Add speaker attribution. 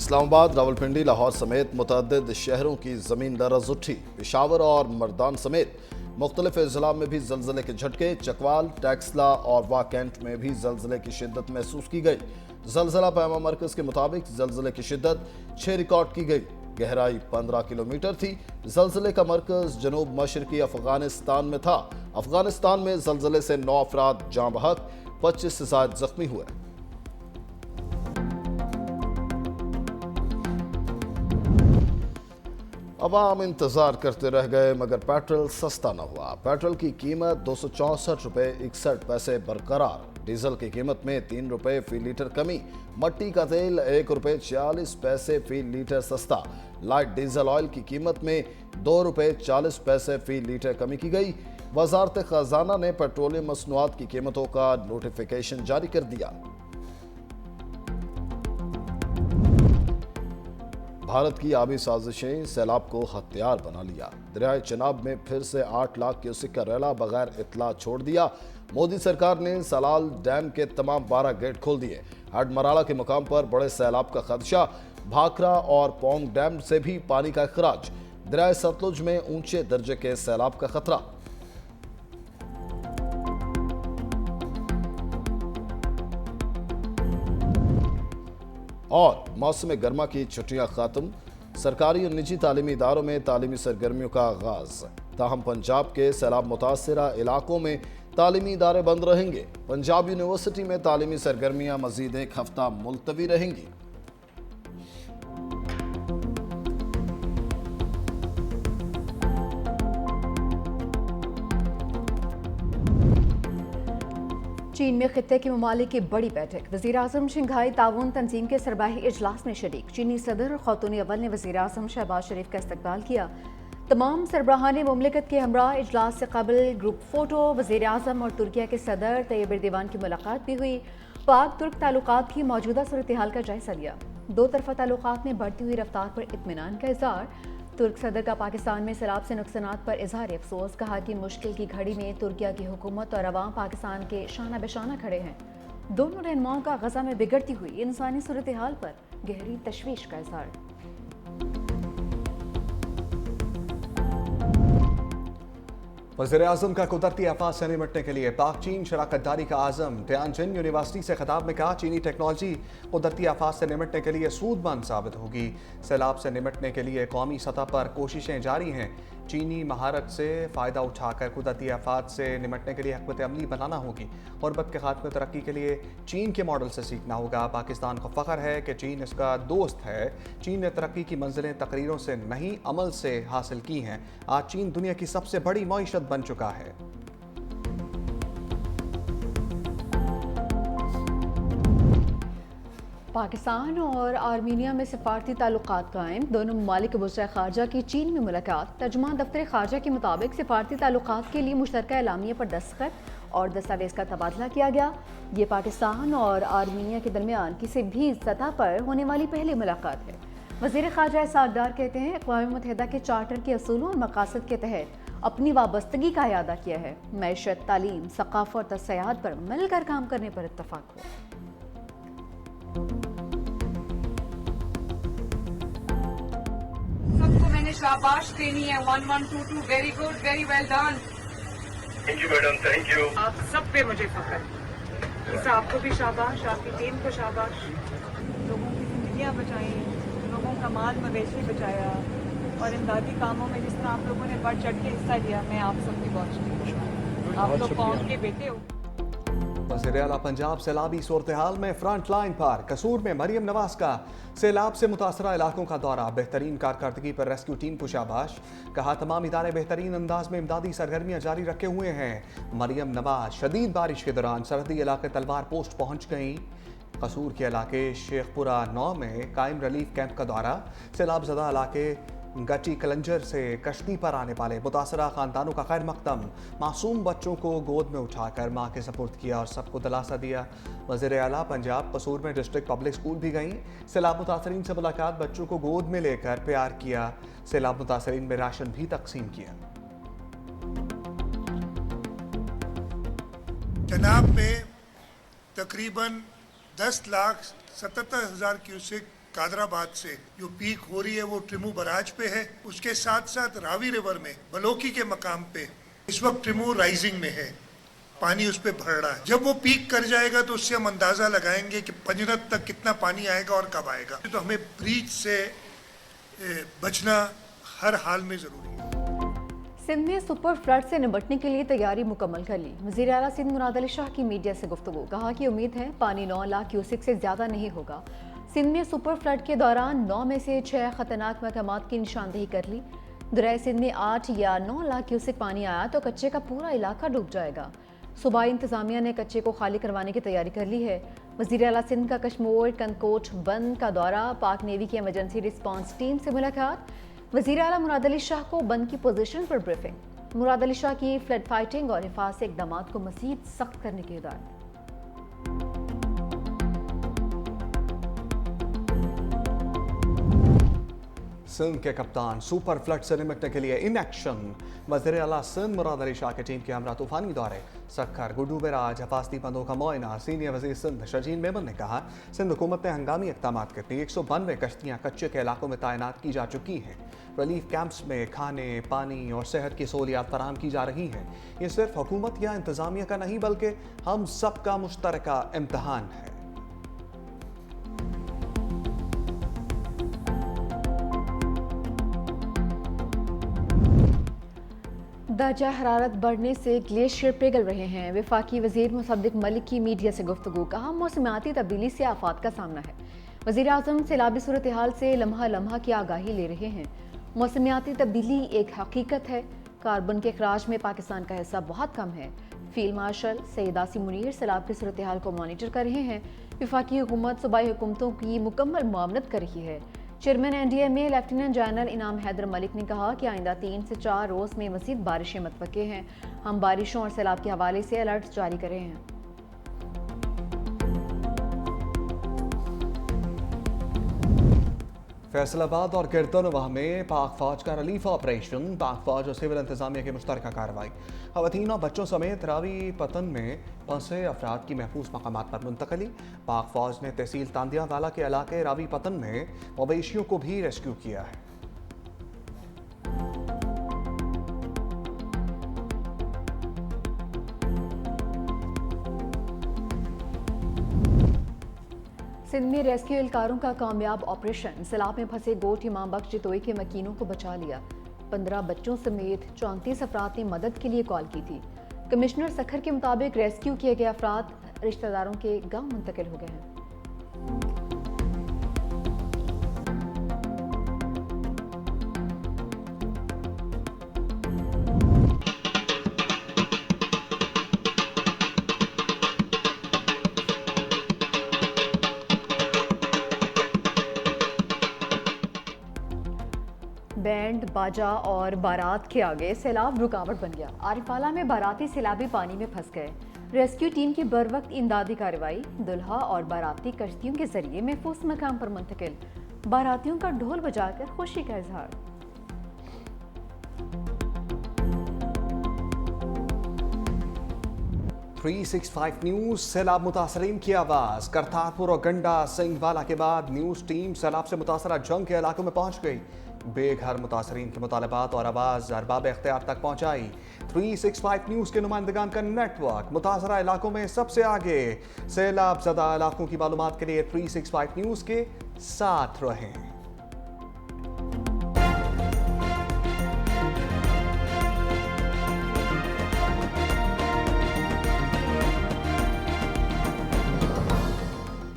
Speaker 1: इस्लामाबाद, रावलपिंडी, लाहौर समेत मुतअद्दिद शहरों की ज़मीन लरज़ उठी। पेशावर और मर्दान समेत मुख्तलिफ अजला में भी जल्जले के झटके। चकवाल, टैक्सला और वाह कैंट में भी जल्जले की शिद्दत महसूस की गई। जल्जला पैमा मरकज के मुताबिक जल्जले की शिद्दत 6 रिकॉर्ड की गई। गहराई 15 किलोमीटर थी। जल्जले का मरकज जनूब मशरकी अफगानिस्तान में था। अफगानिस्तान में जल्जले से 9 अफराद जाँ बहक, 25 से ज्यादा जख्मी हुए। अवाम इंतजार करते रह गए मगर पेट्रोल सस्ता न हुआ। पेट्रोल की कीमत 264 रुपये 61 पैसे बरकरार। डीजल की कीमत में 3 रुपये फी लीटर कमी। मट्टी का तेल 1 रुपये 40 पैसे फी लीटर सस्ता। लाइट डीजल ऑयल की कीमत में 2 रुपये 40 पैसे फी लीटर कमी की गई। वजारत खजाना ने पेट्रोलियम मसनूआत की कीमतों का नोटिफिकेशन जारी कर दिया। भारत की आबी साजिशें सैलाब को हथियार बना लिया। दरियाए चनाब में फिर से 8 लाख क्यूसिक का रैला बगैर इतला छोड़ दिया। मोदी सरकार ने सलाल डैम के तमाम 12 गेट खोल दिए। हडमराला के मुकाम पर बड़े सैलाब का खदशा। भाखरा और पोंग डैम से भी पानी का अखराज। दरियाए सतलुज में ऊंचे दर्जे के सैलाब का खतरा। और मौसम गर्मा की छुट्टियां खत्म। सरकारी और निजी तालीमी इदारों में तालीमी सरगर्मियों का आगाज। ताहम पंजाब के सैलाब मुतासरा इलाकों में तालीमी इदारे बंद रहेंगे। पंजाब यूनिवर्सिटी में तालीमी सरगर्मियां मजीद 1 हफ्ता मुलतवी रहेंगी।
Speaker 2: चीन में खित्ते के ममालिक की बड़ी बैठक। वज़ीर-ए-आज़म शंघाई ताउन तंजीम के सरबाही इजलास में शरीक। चीनी सदर खौतून अव्वल ने वज़ीर-ए-आज़म शहबाज शरीफ का इस्तकबाल किया। तमाम सरबराहान मुमलिकत के हमरा इजलास से कबल ग्रुप फोटो। वज़ीर-ए-आज़म और तुर्किया के सदर तैयब एर्दोगान की मुलाकात भी हुई। पाक तुर्क ताल्लुकात की मौजूदा सूरत हाल का जायजा लिया। दो तरफा ताल्लुकात में बढ़ती हुई रफ्तार पर इत्मीनान का इज़हार। तुर्क सदर का पाकिस्तान में सैलाब से नुकसानात पर इजहार अफसोस। कहा कि मुश्किल की घड़ी में तुर्किया की हुकूमत और अवाम पाकिस्तान के शाना बेशाना खड़े हैं। दोनों रहनुमाओं का गजा में बिगड़ती हुई इंसानी सूरत हाल पर गहरी तशवीश का इजहार।
Speaker 3: वज़ीर-ए-आज़म का कुदरती आफात से निपटने के लिए पाक चीन शराकत दारी का आज़म। तियानजिन यूनिवर्सिटी से खिताब में कहा, चीनी टेक्नोलॉजी कुदरती आफात से निपटने के लिए सूदमंद साबित होगी। सैलाब से निपटने के लिए कौमी सतह पर कोशिशें जारी हैं। चीनी महारत से फ़ायदा उठाकर कुदरती आफात से निपटने के लिए हिकमत अमली बनाना होगी। गुरबत के खात्मे तरक्की के लिए चीन के मॉडल से सीखना होगा। पाकिस्तान को फ़ख्र है कि चीन इसका दोस्त है। चीन ने तरक्की की मंजिलें तकरीरों से नहीं, अमल से हासिल की हैं। आज चीन दुनिया की सबसे बड़ी मईशत बन चुका है।
Speaker 2: पाकिस्तान और आर्मीनिया में सफारती ताल्लुकात कायम। दोनों ममालिक के वज़ीर ख़ारजा की चीन में मुलाकात। तर्जुमान दफ्तर ख़ारजा के मुताबिक सफारती ताल्लुकात के लिए मुश्तरका एलामिया पर दस्तखत और दस्तावेज़ का तबादला किया गया। ये पाकिस्तान और आर्मीनिया के दरमियान किसी भी सतह पर होने वाली पहली मुलाकात है। वज़ीर ख़ारजा इसाक डार कहते हैं, अक़वाम मुत्तहिदा के चार्टर के असूलों और मकासद के तहत अपनी वाबस्तगी का इरादा किया है। मैशत, तालीम, सक़ाफ़त और सयाहत पर मिलकर काम करने पर इत्तफ़ाक़ हुआ।
Speaker 4: सबको मैंने शाबाश देनी है। 1122 very good, very well done.
Speaker 5: Thank you madam, thank you.
Speaker 4: आप सब पे मुझे फख्र है। इस आपको भी शाबाश, आपकी टीम को शाबाश। लोगों की जिंदगियां बचाई, लोगों का माल मवेशी बचाया और इमदादी कामों में जिस तरह आप लोगों ने बढ़ चढ़ के हिस्सा लिया, मैं आप सबकी बहुत शुक्रिया। आप लोग कौम के बेटे हो।
Speaker 3: वज़ीर आला पंजाब सैलाबी सूरत हाल में फ्रंट लाइन पर। कसूर में मरियम नवाज का सैलाब से मुतासरा इलाकों का दौरा। बेहतरीन कारकर्दगी पर रेस्क्यू टीम को शाबाश। कहा, तमाम इदारे बेहतरीन अंदाज में इमदादी सरगर्मियां जारी रखे हुए हैं। मरियम नवाज शदीद बारिश के दौरान सरहदी इलाके तलवार पोस्ट पहुंच गई। कसूर के इलाके शेखपुरा 9 में कायम रिलीफ कैंप का दौरा। सैलाब ज़दा इलाके गटी कलंजर से कश्ती पर आने वाले मुतासरा खानदानों का खैर मकदम। मासूम बच्चों को गोद में उठाकर माँ के सपुर्द किया और सबको दिलासा दिया। वज़ीर आला पंजाब कसूर में डिस्ट्रिक्ट पब्लिक स्कूल भी गईं। सैलाब मुतासरीन से मुलाकात, बच्चों को गोद में लेकर प्यार किया। सैलाब मुतासरीन में राशन भी तकसीम किया।
Speaker 6: चनाब में तकरीबन 10,77,000 क्यूसेक कादराबाद से जो पीक हो रही है वो ट्रिमू बराज पे है। उसके साथ साथ रावी रिवर में बलोकी के मकाम पे इस वक्त ट्रिमू राइजिंग में है, पानी उस पर भर रहा है। जब वो पीक कर जाएगा तो उससे हम अंदाजा लगाएंगे कि पंजरत तक कितना पानी आएगा और कब आएगा। तो हमें ब्रीच से बचना हर हाल में जरूरी है।
Speaker 2: सिंध में सुपर फ्लड से निपटने के लिए तैयारी मुकम्मल कर ली। वज़ीर आला सिंध मुराद अली शाह की मीडिया से गुफ्तगू, कहा कि उम्मीद है पानी 9 लाख क्यूसेक से ज़्यादा नहीं होगा। सिंध में सुपर फ्लड के दौरान 9 में से 6 खतरनाक मकामात की निशानदेही कर ली। दरियाए सिंध में 8 या 9 लाख क्यूसेक पानी आया तो कच्चे का पूरा इलाका डूब जाएगा। सूबाई इंतजामिया ने कच्चे को खाली करवाने की तैयारी कर ली है। वज़ीर आला सिंध का कश्मीर कंदकोट बंद का दौरा, पाक नेवी की इमरजेंसी रिस्पांस टीम से मुलाकात, वज़ीर आला मुराद अली शाह को बंद की पोजीशन पर ब्रीफिंग। मुराद अली शाह की फ्लड फाइटिंग और हिफाजती इक़दामात को मज़ीद सख्त करने की हिदायत।
Speaker 3: सिंध के कप्तान सुपर फ्लड से निपटने के लिए इन एक्शन। वज़ीर आला सिंध मुराद अली शाह की टीम के हमरा तूफानी दौरे, सक्खर गुड्डू बेराज हिफाजती बंदों का मुआयना। सीनियर वज़ीर सिंध शजीन मेमन ने कहा, सिंध हुकूमत ने हंगामी इक़दाम करती 192 कश्तियाँ कच्चे के इलाकों में तैनात की जा चुकी हैं। रिलीफ कैंप्स में खाने, पानी और सेहत की सहूलियात फराहम की जा रही हैं। ये सिर्फ हुकूमत या इंतज़ामिया का नहीं बल्कि हम सब का मुश्तरका इम्तहान है।
Speaker 2: दर्जा हरारत बढ़ने से ग्लेशियर पिघल रहे हैं। वफाकी वज़ीर मुसद्दिक मलिक की मीडिया से गुफ्तगू, कहा मौसमियाती तब्दीली से आफात का सामना है। वज़ीर आज़म सैलाबी सूरत हाल से लम्हा लम्हा की आगाही ले रहे हैं। मौसमियाती तब्दीली एक हकीकत है। कार्बन के अखराज में पाकिस्तान का हिस्सा बहुत कम है। फील्ड मार्शल सैयद आसिम मुनीर सैलाब की सूरत हाल को मॉनिटर कर रहे हैं। वफाकी हुकूमत सूबाई हुकूमतों की मुकम्मल मुआवनत कर रही है। चेयरमैन NDMA लेफ्टिनेंट जनरल इनाम हैदर मलिक ने कहा कि आइंदा 3 से 4 रोज़ में मज़ीद बारिशें मतवक्के हैं। हम बारिशों और सैलाब के हवाले से अलर्ट जारी कर रहे हैं।
Speaker 3: फैसलाबाद और गिरदनवाह में पाक फौज का रिलीफ ऑपरेशन, पाक फौज और सिविल इंतजामिया की मुश्तरका कार्रवाई। खवातीन और बच्चों समेत रावी पतन में फंसे अफराद की महफूज मकामात पर मुंतकली। पाक फौज ने तहसील तांदिया वाला के इलाके रावी पतन में मवेशियों को भी रेस्क्यू किया है।
Speaker 2: सिंध में रेस्क्यू एहलकारों का कामयाब ऑपरेशन, सैलाब में फंसे गोट इमाम बख्श जितोई के मकीनों को बचा लिया। 15 बच्चों समेत 34 अफराद ने मदद के लिए कॉल की थी। कमिश्नर सखर के मुताबिक रेस्क्यू किए गए अफराद रिश्तेदारों के गांव मुंतकिल हो गए हैं। बैंड बाजा और बारात के आगे सैलाब रुकावट बन गया। आरिफाला में बाराती सैलाबी पानी में फंस गए। रेस्क्यू टीम की बरवक्त इमदादी कार्रवाई, दुल्हा और बाराती कश्तियों के जरिए महफूज मकाम पर मुंतकिल। बारातियों का ढोल बजाकर खुशी का इजहार।
Speaker 3: न्यूज सैलाब मुतासरीन की आवाज। करतारपुर और गंडा सिंह वाला के बाद न्यूज टीम सैलाब से मुतासरा जंग के इलाकों में पहुंच गई। बेघर मुतासरीन के मुतालबात और आवाज अरबाब इख्तियार तक पहुंचाई। 365 न्यूज के नुमाइंदगान का नेटवर्क मुतासरा इलाकों में सबसे आगे। सैलाब ज़दा इलाकों की मालूमात के लिए 365 न्यूज के साथ रहें।